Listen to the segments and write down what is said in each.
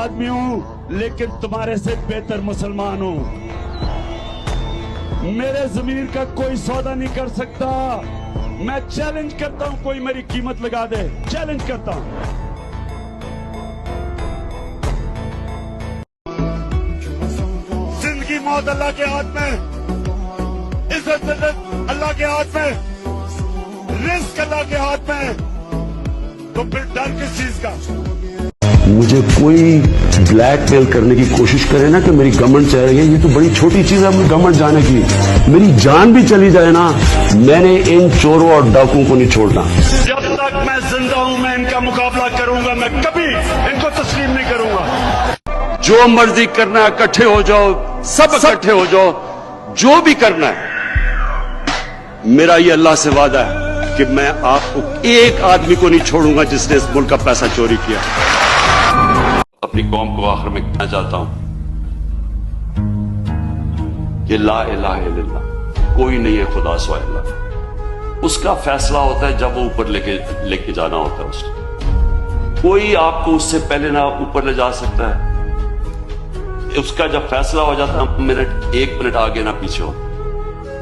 आदमी हूं लेकिन तुम्हारे से बेहतर मुसलमान हूं। मेरे जमीर का कोई सौदा नहीं कर सकता। मैं चैलेंज करता हूं, कोई मेरी कीमत लगा दे। चैलेंज करता हूं। जिंदगी मौत अल्लाह के हाथ में, इज्जत अल्लाह के हाथ में, रिस्क अल्लाह के हाथ में। तो फिर डर किस चीज का? मुझे कोई ब्लैकमेल करने की कोशिश करे ना कि मेरी गवर्नमेंट चल रही है, ये तो बड़ी छोटी चीज है अपनी गवर्नमेंट जाने की। मेरी जान भी चली जाए ना, मैंने इन चोरों और डाकुओं को नहीं छोड़ना। जब तक मैं जिंदा हूं मैं इनका मुकाबला करूंगा। मैं कभी इनको तस्लीम नहीं करूंगा। जो मर्जी करना है इकट्ठे हो जाओ, सब इकट्ठे हो जाओ, जो भी करना है। मेरा ये अल्लाह से वादा है कि मैं आपको एक आदमी को नहीं छोड़ूंगा जिसने इस मुल्क का पैसा चोरी किया। अपनी कौम को आखिर में कहना चाहता हूं कि ला इलाहा इल्लल्लाह, कोई नहीं है खुदा सिवाय अल्लाह। उसका फैसला होता है जब वो ऊपर लेके जाना होता है उसको। कोई आपको उससे पहले ना ऊपर ले जा सकता है। उसका जब फैसला हो जाता है, एक मिनट आगे ना पीछे हो।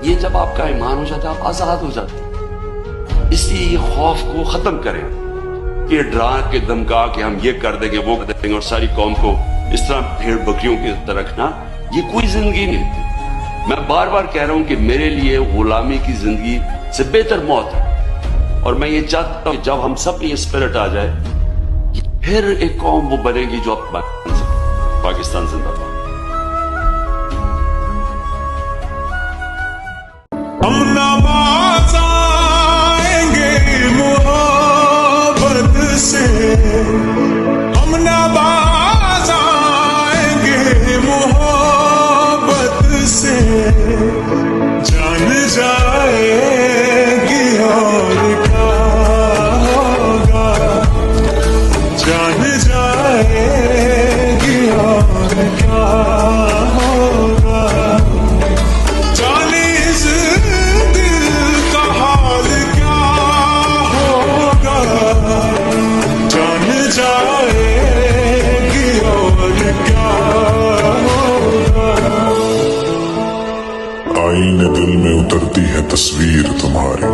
ये जब आपका ईमान हो जाता है, आप आजाद हो जाते हैं। इसलिए ये खौफ को खत्म करें कि डरा के धमका के हम ये कर देंगे वो कर देंगे और सारी कौम को इस तरह भेड़ बकरियों की तरह रखना, ये कोई जिंदगी नहीं। मैं बार बार कह रहा हूं कि मेरे लिए गुलामी की जिंदगी से बेहतर मौत है। और मैं ये चाहता हूं कि जब हम सब में ये स्पिरिट आ जाए कि फिर एक कौम वो बनेगी जो अब बन सके। पाकिस्तान जिंदाबाद। हम नवाज आएंगे मोहब्बत से, हम नवाज आएंगे मोहब्बत से। जान जाएगी और क्या होगा, जान जाएगी और क्या होगा। जाने इस दिल का हाल क्या होगा, जान जाएगी और क्या होगा। आईने दिल में उतरती है तस्वीर तुम्हारी,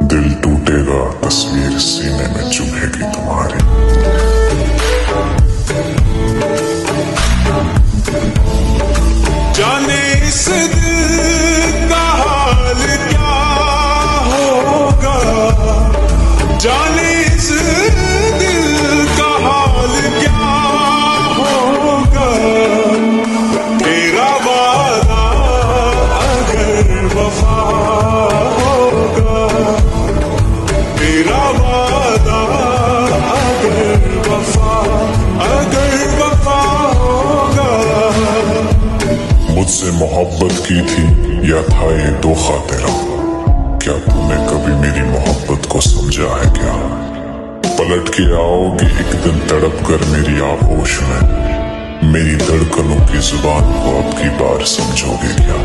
दिल टूटेगा तस्वीर सीने में चुभेगी तुम्हारी। जाने इस दिल का हाल क्या होगा, जाने इस दिल का हाल क्या होगा। तेरा वादा अगर वफा होगा, तेरा वादा अगर वफा होगा। मुझसे मोहब्बत की थी या था ये धोखा तेरा, क्या तूने कभी मेरी मोहब्बत को समझा है क्या? पलट के आओगे एक दिन तड़प कर मेरी आगोश में, मेरी धड़कनों की जुबान को अब की बार समझोगे क्या?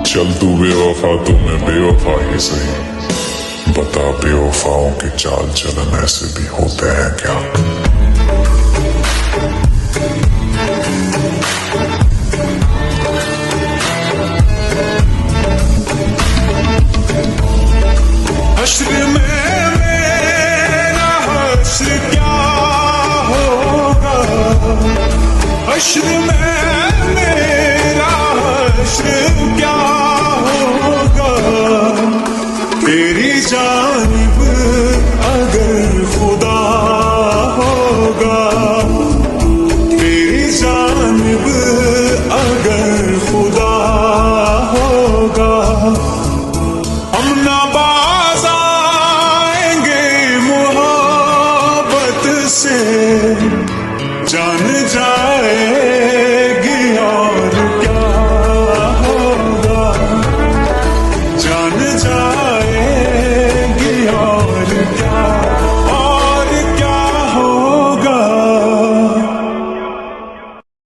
चल तू बेवफा तो मैं बेवफा ही सही, बता बेवफाओं के चाल चलन ऐसे भी होते हैं क्या? हश्र में मेरा हश्र क्या होगा, हश्र में मेरा हश्र क्या होगा। तेरी जानिब अगर खुदा होगा, तेरी जानिब अगर खुदा होगा। हम नवाज आएंगे मोहब्बत से, जान जाए